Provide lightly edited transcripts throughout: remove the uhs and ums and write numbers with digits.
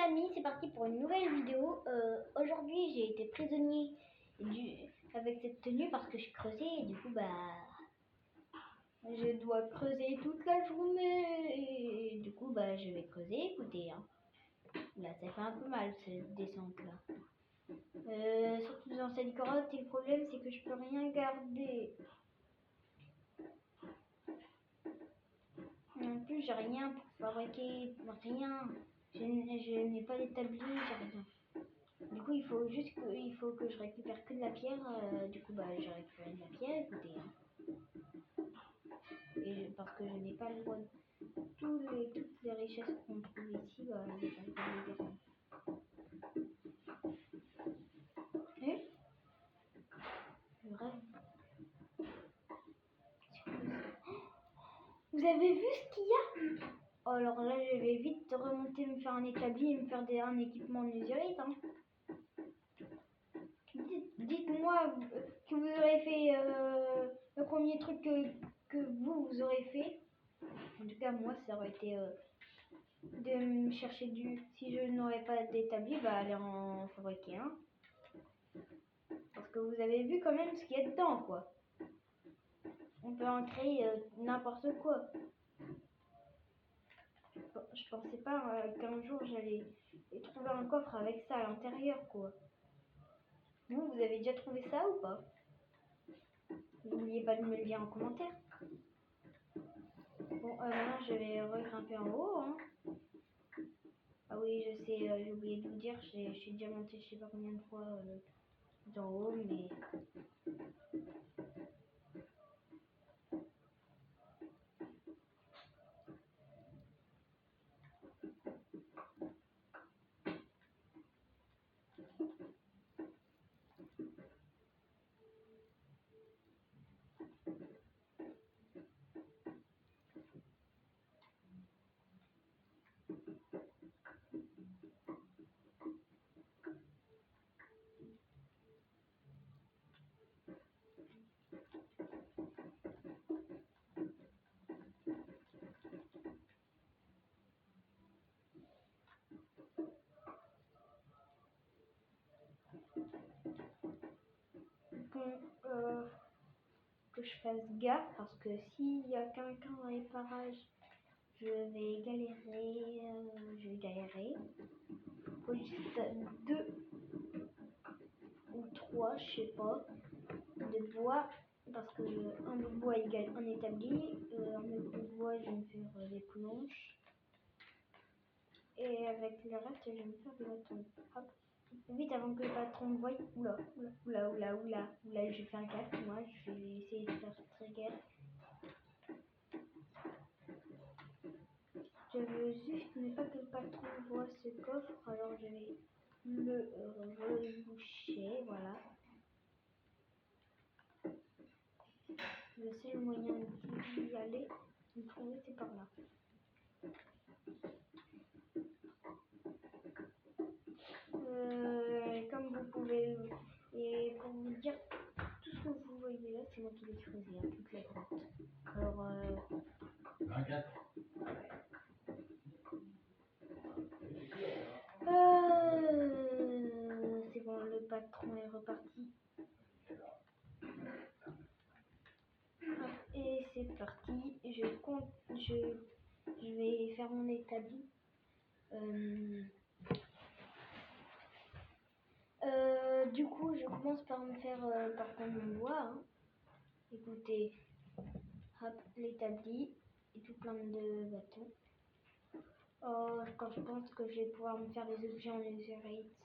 amis, c'est parti pour une nouvelle vidéo. Aujourd'hui j'ai été prisonnier avec cette tenue parce que je creusais et du coup je dois creuser toute la journée et du coup je vais creuser. Écoutez, hein. Là ça fait un peu mal cette descente là. Surtout dans cette grotte, et le problème c'est que je peux rien garder. En plus j'ai rien pour fabriquer, rien. Je n'ai pas d'établi, j'ai rien. Du coup, il faut que je récupère que de la pierre. Du coup, j'ai récupéré de la pierre. Écoutez, hein. Parce que je n'ai pas le droit de toutes les richesses qu'on trouve ici, je vais pas les défendre. Et je rêve. Vous avez vu ce qu'il y a? Oh, alors là, je vais vite remonter, me faire un établi et me faire un équipement Netherite. Hein. Dites-moi que vous aurez fait le premier truc que vous aurez fait. En tout cas, moi, ça aurait été de me chercher si je n'aurais pas d'établi, aller en fabriquer un. Parce que vous avez vu quand même ce qu'il y a dedans, quoi. On peut en créer n'importe quoi. Je pensais pas qu'un jour j'allais trouver un coffre avec ça à l'intérieur, quoi. Vous avez déjà trouvé ça ou pas? N'oubliez pas de me le dire en commentaire. Bon, maintenant je vais regrimper en haut, hein. Ah oui, je sais, j'ai oublié de vous dire, je suis déjà montée je sais pas combien de fois d'en haut, mais... Bon, que je fasse gaffe parce que s'il y a quelqu'un dans les parages, je vais galérer. Faut juste 2 ou 3, je sais pas, de bois parce que un bout de bois égale un établi, un bout de bois je vais me faire des planches et avec le reste je vais me faire des bâtons. Hop. Vite avant que le patron me voie. Oula, je vais faire gaffe, moi je vais essayer de faire très gaffe. Je veux juste ne pas que le patron voit ce coffre, alors je vais le reboucher, voilà. Le seul moyen d'y aller, de trouver, c'est par là. Comme vous pouvez, et pour vous dire, tout ce que vous voyez là, c'est moi qui l'ai creusé, hein, toute la grotte. Alors, c'est bon, le patron est reparti. Et c'est parti, je vais faire mon établi. Du coup, je commence par me faire par contre mon bois. Hein. Écoutez, hop, l'établi et tout plein de bâtons. Oh, quand je pense que je vais pouvoir me faire des objets en netherite.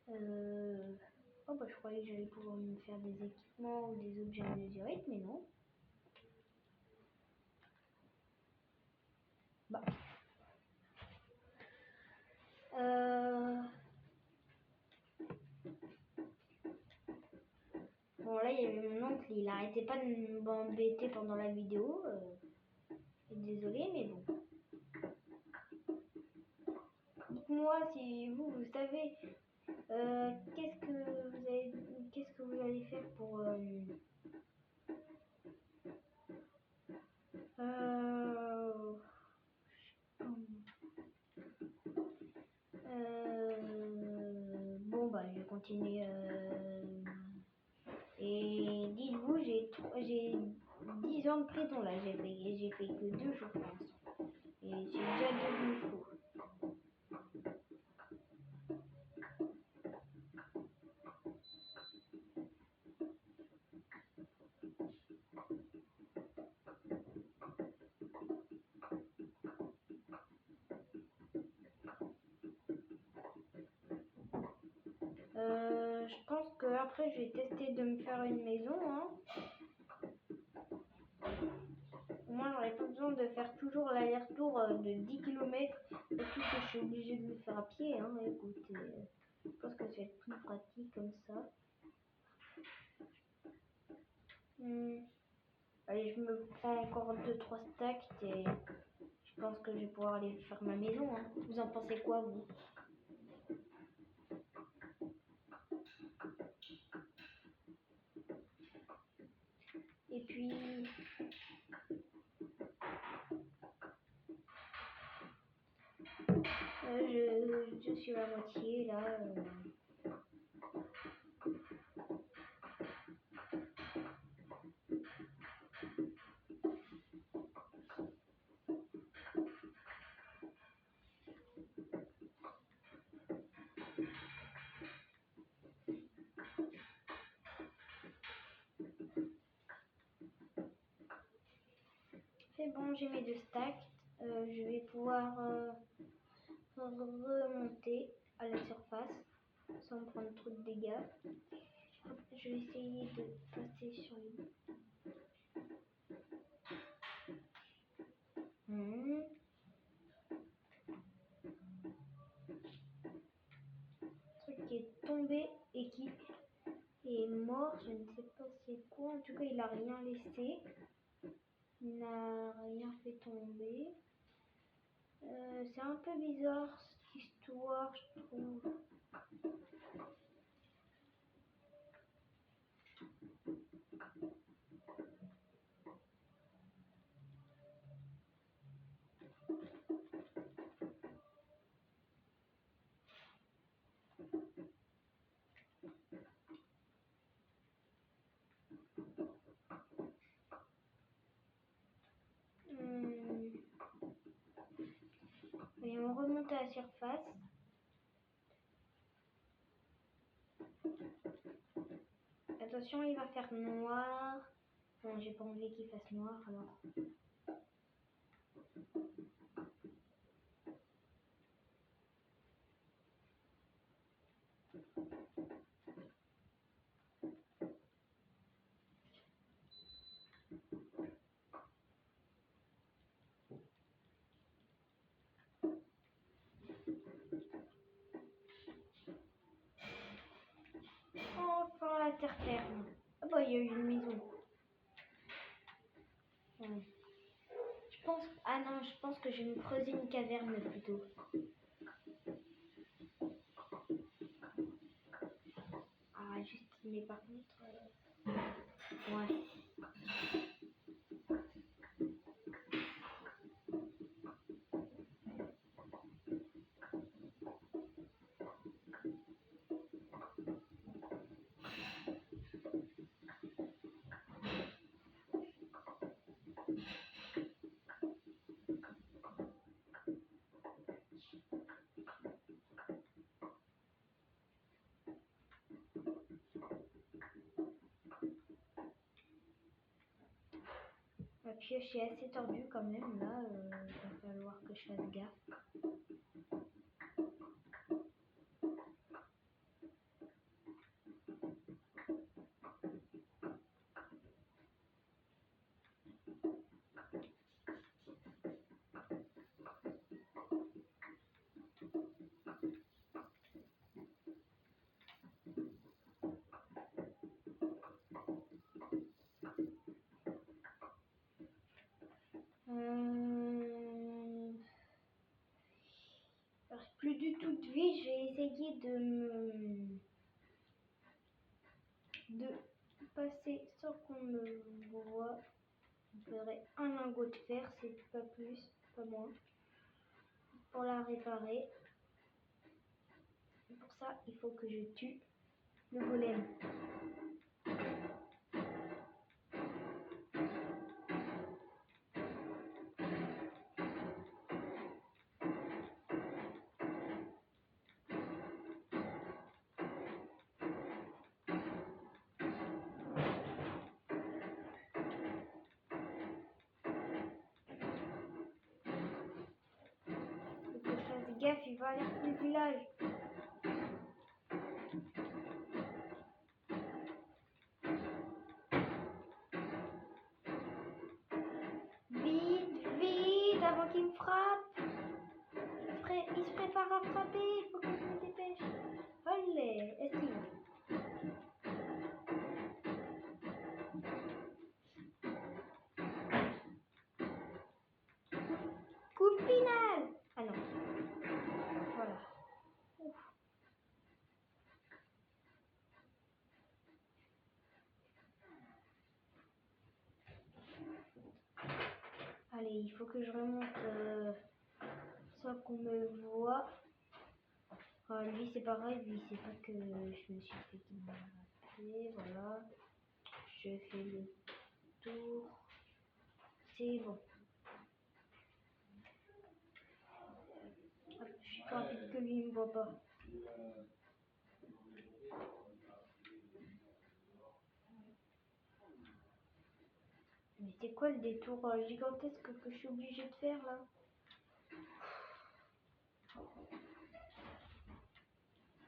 Oh je croyais que j'allais pouvoir me faire des équipements ou des objets en netherite, mais non. Bon là il y avait mon oncle, il arrêtait pas de m'embêter pendant la vidéo. Désolé, mais bon. Dites-moi si vous savez qu'est-ce que vous allez faire pour vais continuer. Et dites-vous, j'ai 10 ans de prison là. J'ai fait que 2 jours, je pense. Et c'est déjà devenu fou. Je pense que après je vais tester de me faire une maison. Hein. Au moins j'aurais pas besoin de faire toujours l'aller-retour de 10 km. Surtout que je suis obligée de le faire à pied. Hein. Écoutez, je pense que ça va être plus pratique comme ça. Allez, je me prends encore 2-3 stacks et je pense que je vais pouvoir aller faire ma maison. Hein. Vous en pensez quoi, vous? Et puis, je suis à moitié là. C'est bon, j'ai mes 2 stacks. Je vais pouvoir remonter à la surface sans prendre trop de dégâts. Je vais essayer de passer sur les... Truc qui est tombé et qui est mort, je ne sais pas c'est quoi. En tout cas, il a rien laissé. Il n'a rien fait tomber. C'est un peu bizarre cette histoire, je trouve. Et on remonte à la surface. Attention, il va faire noir. Bon, j'ai pas envie qu'il fasse noir alors. Enfin, la terre ferme. Ah bah, il y a eu une maison. Ouais. Je pense... Ah non, je pense que je vais me creuser une caverne plutôt. Ah, juste, mais par contre... Ouais. La pioche est assez tordue quand même, là, il va falloir que je fasse gaffe. Alors, plus du tout de vie, je vais essayer de passer sans qu'on me voit. Je ferai un lingot de fer, c'est pas plus, pas moins, pour la réparer. Pour ça, il faut que je tue le golem. Fais gaffe, il va aller sur le village. Vite, vite, avant qu'il me frappe. Il se prépare à frapper, il faut que je me dépêche. Allez, esquive. Coup final. Ah non. Voilà. Ouf. Allez, il faut que je remonte sans qu'on me voit. Lui c'est pareil, lui c'est pas que je me suis fait kidnapper, voilà. Je fais le tour. C'est bon. Hop, je suis plus rapide que lui, il me voit pas. Mais c'est quoi le détour gigantesque que je suis obligée de faire là?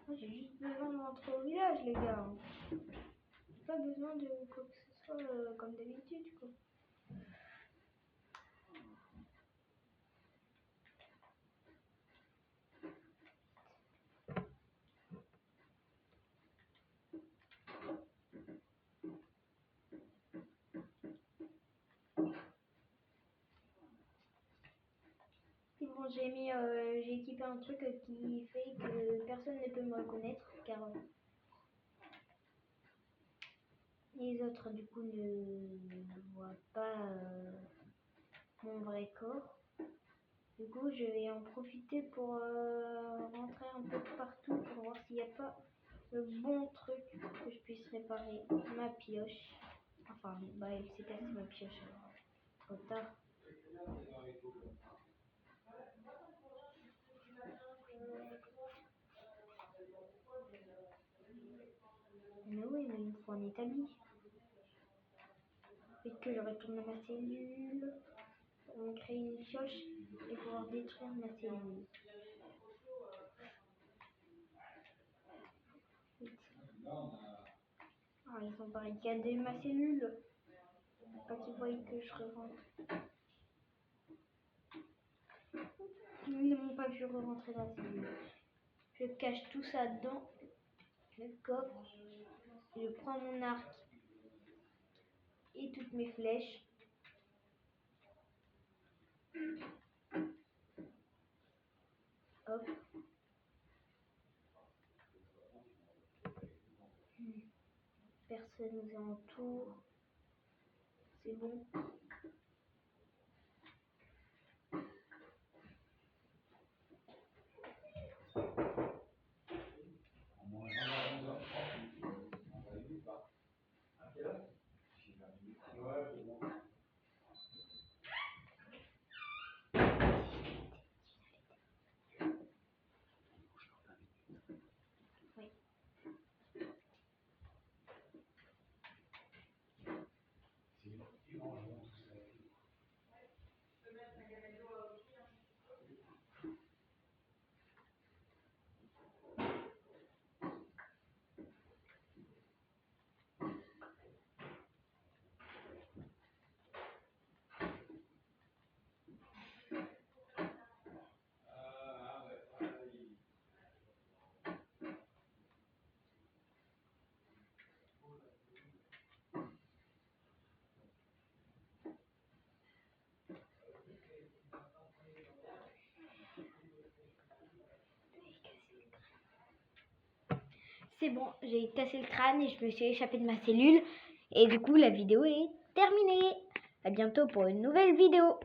Moi j'ai juste besoin de rentrer au village les gars. J'ai pas besoin de quoi que ce soit comme d'habitude quoi. C'est bon, j'ai équipé un truc qui fait que personne ne peut me reconnaître car les autres du coup ne voient pas mon vrai corps. Du coup je vais en profiter pour rentrer un peu partout pour voir s'il n'y a pas le bon truc que je puisse réparer ma pioche. Enfin bah il s'est cassé ma pioche alors trop tard. Mais oui mais il me faut un établi. Et que je retourne à ma cellule. On crée une pioche et pouvoir détruire ma cellule. Ah, ils ont barricadé ma cellule. Pas qu'ils voient que je rentre. Ils ne m'ont pas vu rentrer dans la cellule. Je cache tout ça dans le coffre. Je prends mon arc et toutes mes flèches. Hop. Personne nous entoure. C'est bon. Oui. C'est bon, j'ai cassé le crâne et je me suis échappée de ma cellule. Et du coup, la vidéo est terminée. À bientôt pour une nouvelle vidéo.